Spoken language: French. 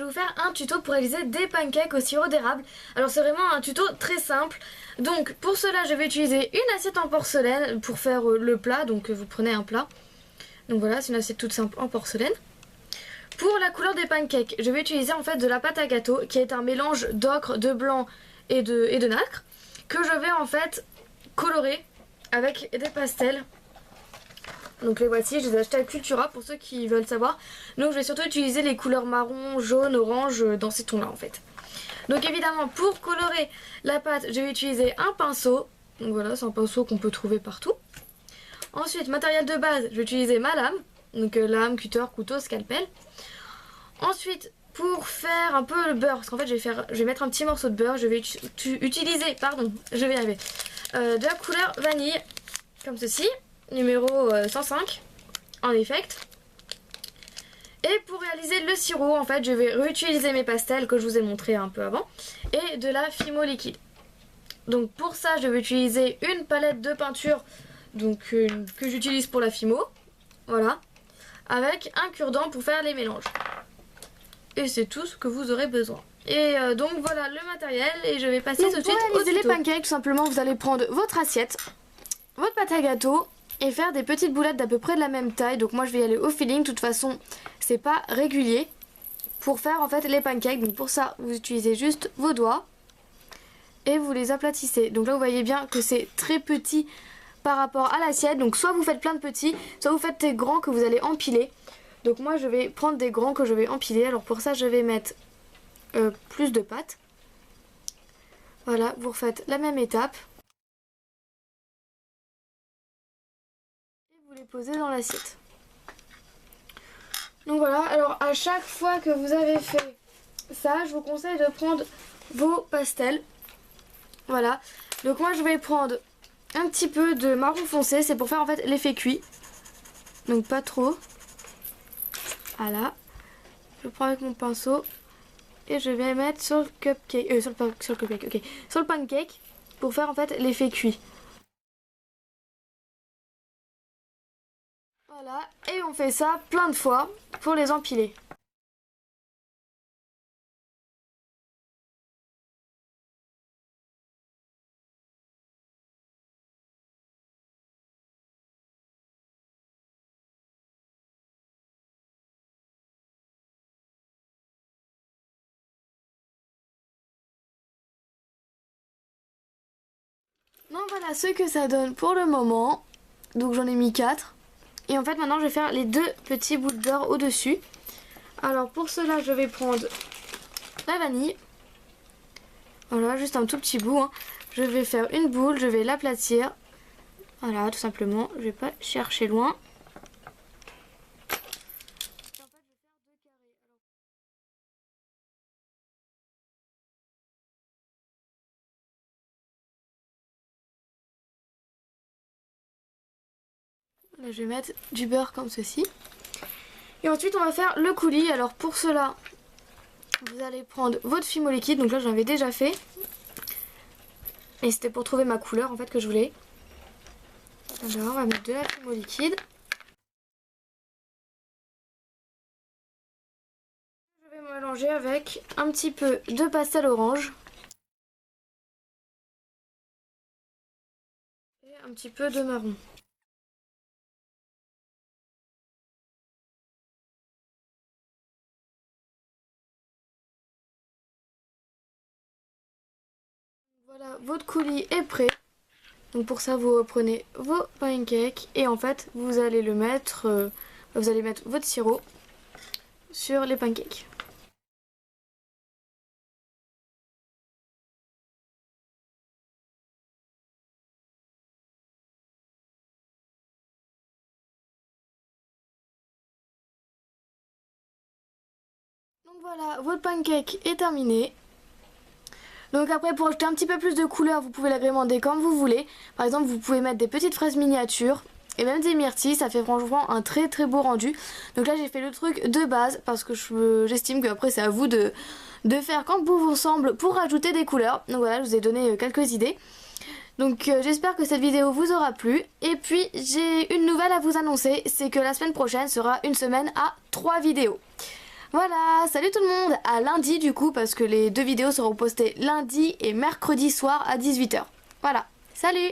vais vous faire un tuto pour réaliser des pancakes au sirop d'érable. Alors c'est vraiment un tuto très simple. Donc pour cela je vais utiliser une assiette en porcelaine pour faire le plat. Donc vous prenez un plat. Donc voilà, c'est une assiette toute simple en porcelaine. Pour la couleur des pancakes, je vais utiliser en fait de la pâte à gâteau qui est un mélange d'ocre, de blanc et de nacre que je vais en fait colorer avec des pastels. Donc les voici, je les ai achetés à Cultura pour ceux qui veulent savoir. Donc je vais surtout utiliser les couleurs marron, jaune, orange dans ces tons là en fait. Donc évidemment pour colorer la pâte je vais utiliser un pinceau. Donc voilà, c'est un pinceau qu'on peut trouver partout. Ensuite matériel de base, je vais utiliser ma lame. Donc lame, cutter, couteau, scalpel. Ensuite pour faire un peu le beurre, parce qu'en fait je vais mettre un petit morceau de beurre. Je vais utiliser, je vais y arriver, de la couleur vanille comme ceci. Numéro 105 en effect. Et pour réaliser le sirop en fait je vais réutiliser mes pastels que je vous ai montré un peu avant et de la Fimo liquide. Donc pour ça je vais utiliser une palette de peinture donc que j'utilise pour la Fimo, voilà, avec un cure-dent pour faire les mélanges. Et c'est tout ce que vous aurez besoin. Et donc voilà le matériel et je vais passer tout de suite au tuto. Pour réaliser les pancakes tout simplement vous allez prendre votre assiette, votre pâte à gâteau et faire des petites boulettes d'à peu près de la même taille. Donc moi je vais y aller au feeling, de toute façon c'est pas régulier pour faire en fait les pancakes. Donc pour ça vous utilisez juste vos doigts et vous les aplatissez. Donc là vous voyez bien que c'est très petit par rapport à l'assiette. Donc soit vous faites plein de petits, soit vous faites des grands que vous allez empiler. Donc moi je vais prendre des grands que je vais empiler. Alors pour ça je vais mettre plus de pâte. Voilà, vous refaites la même étape. Les poser dans l'assiette. Donc voilà, alors à chaque fois que vous avez fait ça, je vous conseille de prendre vos pastels. Voilà, donc moi je vais prendre un petit peu de marron foncé, c'est pour faire en fait l'effet cuit. Donc pas trop. Voilà, je prends avec mon pinceau et je vais mettre sur le cupcake, sur le pancake pour faire en fait l'effet cuit. Voilà, et on fait ça plein de fois pour les empiler. Donc voilà ce que ça donne pour le moment. Donc j'en ai mis 4. Et en fait maintenant je vais faire les deux petits bouts de beurre au dessus. Alors pour cela je vais prendre la vanille. Voilà, juste un tout petit bout hein. Je vais faire une boule, je vais l'aplatir. Voilà, tout simplement, je vais pas chercher loin. Là je vais mettre du beurre comme ceci. Et ensuite on va faire le coulis. Alors pour cela vous allez prendre votre Fimo liquide. Donc là j'en avais déjà fait. Et c'était pour trouver ma couleur en fait que je voulais. Alors on va mettre de la Fimo liquide. Je vais mélanger avec un petit peu de pastel orange. Et un petit peu de marron. Voilà, votre coulis est prêt. Donc pour ça vous prenez vos pancakes et en fait vous allez mettre votre sirop sur les pancakes. Donc voilà, votre pancake est terminé. Donc après pour ajouter un petit peu plus de couleur vous pouvez l'agrémenter comme vous voulez. Par exemple vous pouvez mettre des petites fraises miniatures et même des myrtilles, ça fait franchement un très très beau rendu. Donc là j'ai fait le truc de base parce que j'estime que après c'est à vous de faire quand vous vous semble pour rajouter des couleurs. Donc voilà, je vous ai donné quelques idées. Donc j'espère que cette vidéo vous aura plu. Et puis j'ai une nouvelle à vous annoncer, c'est que la semaine prochaine sera une semaine à 3 vidéos. Voilà, salut tout le monde, à lundi du coup parce que les deux vidéos seront postées lundi et mercredi soir à 18 h. Voilà, salut!